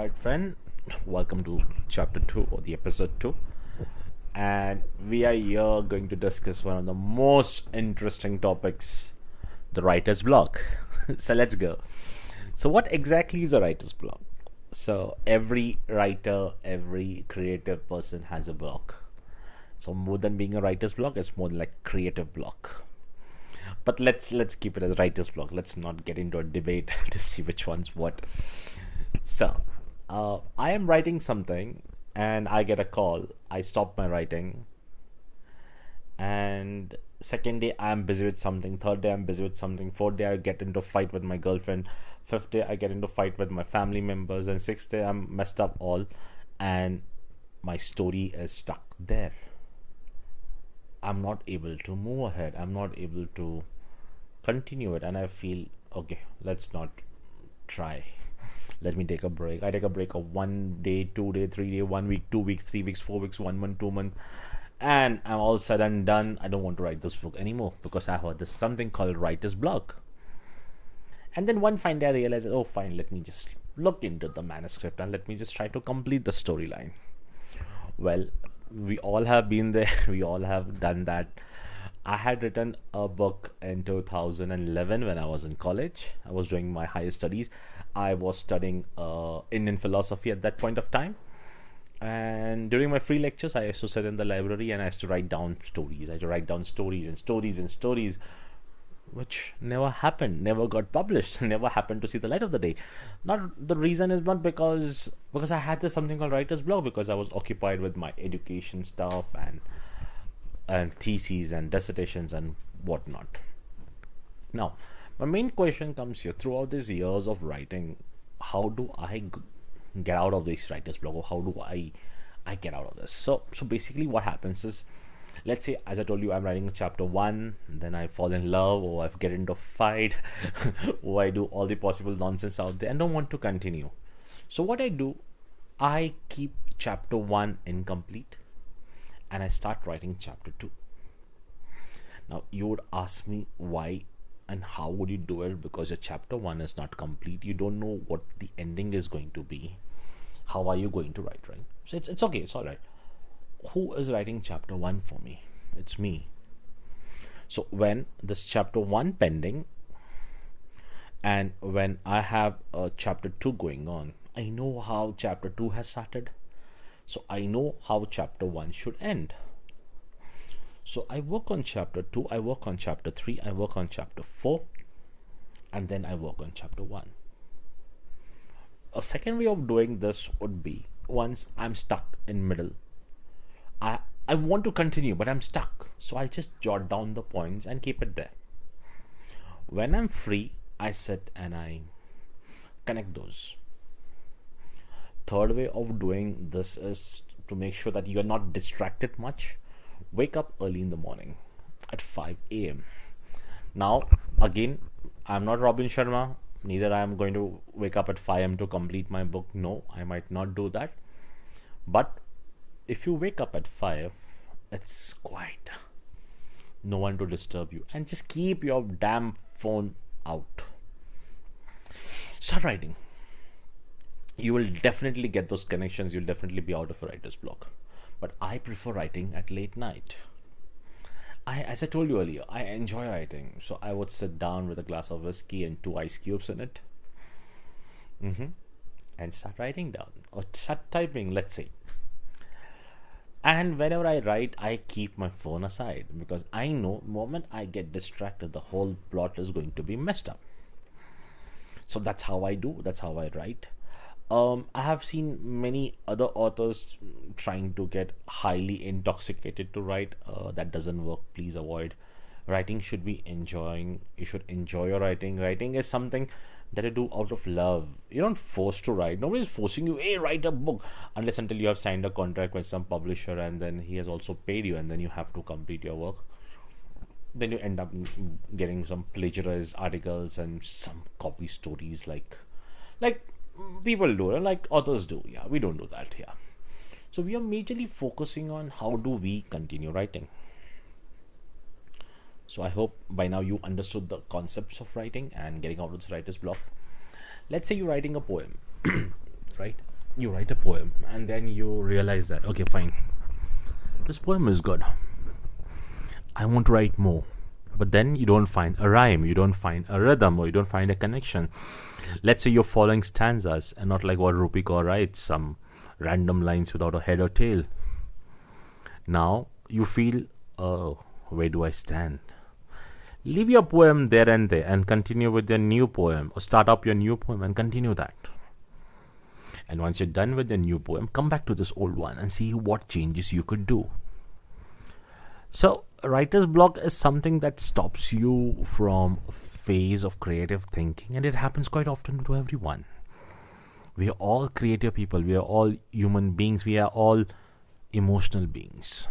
Alright, friend, welcome to chapter 2 or the episode 2. And we are here going to discuss one of the most interesting topics, the writer's block. So let's go. So, what exactly is a writer's block? So, every writer, every creative person has a block. So, more than being a writer's block, it's more like creative block. But let's keep it as writer's block. Let's not get into a debate to see which one's what. So, I am writing something and I get a call. I stop my writing, and second day I'm busy with something, third day I'm busy with something, fourth day I get into a fight with my girlfriend, fifth day I get into a fight with my family members, and sixth day I'm messed up all, and my story is stuck there. I'm not able to move ahead. I'm not able to continue it, and I feel okay, let's not try. Let me take a break. I take a break of 1 day, 2 day, 3 day, 1 week, 2 weeks, 3 weeks, 4 weeks, 1 month, 2 months, and I'm all said and done. I don't want to write this book anymore because I heard there's something called writer's block. And then one fine day I realized, oh fine, let me just look into the manuscript and let me just try to complete the storyline. Well, we all have been there. We all have done that. I had written a book in 2011 when I was in college. I was doing my higher studies. I was studying Indian philosophy at that point of time. And during my free lectures, I used to sit in the library and I used to write down stories. I used to write down stories and stories and stories, which never happened, never got published, never happened to see the light of the day. Not the reason is not because I had this something called writer's block, because I was occupied with my education stuff and theses and dissertations and whatnot. Now, my main question comes here: throughout these years of writing, how do I get out of this writer's block, or how do I get out of this? So basically, what happens is, let's say, as I told you, I'm writing chapter 1, then I fall in love, or I get into a fight, or I do all the possible nonsense out there and don't want to continue. So what I do, I keep chapter 1 incomplete and I start writing chapter 2. Now, you would ask me why and how would you do it, because your chapter 1 is not complete. You don't know what the ending is going to be. How are you going to write, right? So it's okay, it's all right. Who is writing chapter 1 for me? It's me. So when this chapter 1 pending and when I have a chapter 2 going on, I know how chapter 2 has started. So I know how chapter 1 should end. So I work on chapter 2, I work on chapter 3, I work on chapter 4, and then I work on chapter 1. A second way of doing this would be, once I'm stuck in middle, I want to continue, but I'm stuck. So I just jot down the points and keep it there. When I'm free, I sit and I connect those. Third way of doing this is to make sure that you are not distracted much. Wake up early in the morning at 5 a.m. Now, again, I'm not Robin Sharma. Neither I am going to wake up at 5 a.m. to complete my book. No, I might not do that. But if you wake up at 5, it's quiet. No one to disturb you. And just keep your damn phone out. Start writing. You will definitely get those connections. You'll definitely be out of a writer's block. But I prefer writing at late night. As I told you earlier, I enjoy writing. So I would sit down with a glass of whiskey and 2 ice cubes in it. And start writing down. Or start typing, let's say. And whenever I write, I keep my phone aside, because I know the moment I get distracted, the whole plot is going to be messed up. So that's how I do. That's how I write. I have seen many other authors trying to get highly intoxicated to write. That doesn't work. Please avoid. Writing should be enjoying. You should enjoy your writing. Writing is something that you do out of love. You're not forced to write. Nobody's forcing you, hey, write a book, unless until you have signed a contract with some publisher and then he has also paid you and then you have to complete your work. Then you end up getting some plagiarized articles and some copy stories like people do, like authors do. Yeah, we don't do that here. So we are majorly focusing on how do we continue writing. So I hope by now you understood the concepts of writing and getting out of this writer's block. Let's say you're writing a poem, right? You write a poem and then you realize that, okay, fine, this poem is good. I want to write more. But then you don't find a rhyme, you don't find a rhythm, or you don't find a connection. Let's say you're following stanzas and not like what Rupi Kaur writes, some random lines without a head or tail. Now you feel, oh, where do I stand? Leave your poem there and continue with your new poem, or start up your new poem and continue that. And once you're done with the new poem, come back to this old one and see what changes you could do. So, writer's block is something that stops you from a phase of creative thinking, and it happens quite often to everyone. We are all creative people, we are all human beings, we are all emotional beings.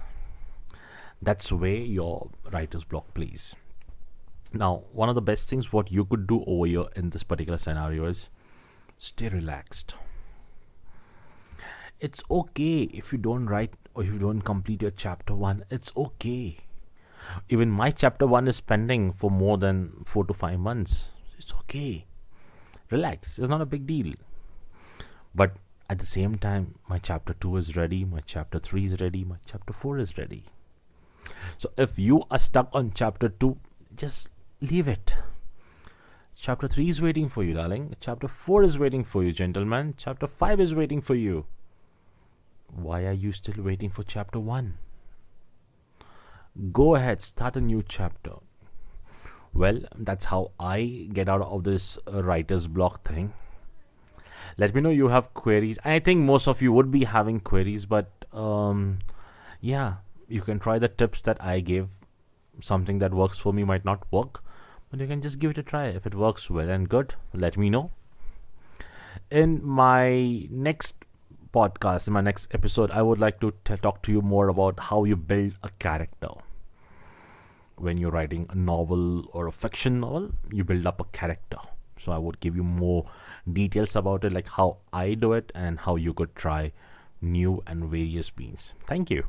That's where your writer's block plays. Now, one of the best things what you could do over here in this particular scenario is stay relaxed. It's okay if you don't write or if you don't complete your chapter 1. It's okay. Even my chapter 1 is pending for more than 4 to 5 months. It's okay. Relax. It's not a big deal. But at the same time, my chapter 2 is ready, my chapter 3 is ready, my chapter 4 is ready. So if you are stuck on chapter 2, just leave it. Chapter 3 is waiting for you, darling. Chapter 4 is waiting for you, gentlemen. Chapter 5 is waiting for you. Why are you still waiting for chapter 1? Go ahead, start a new chapter. Well, that's how I get out of this writer's block thing. Let me know you have queries. I think most of you would be having queries, but yeah, you can try the tips that I gave. Something that works for me might not work, but you can just give it a try. If it works well and good, let me know. In my next podcast, in my next episode, I would like to talk to you more about how you build a character. When you're writing a novel or a fiction novel, you build up a character. So I would give you more details about it, like how I do it and how you could try new and various means. Thank you.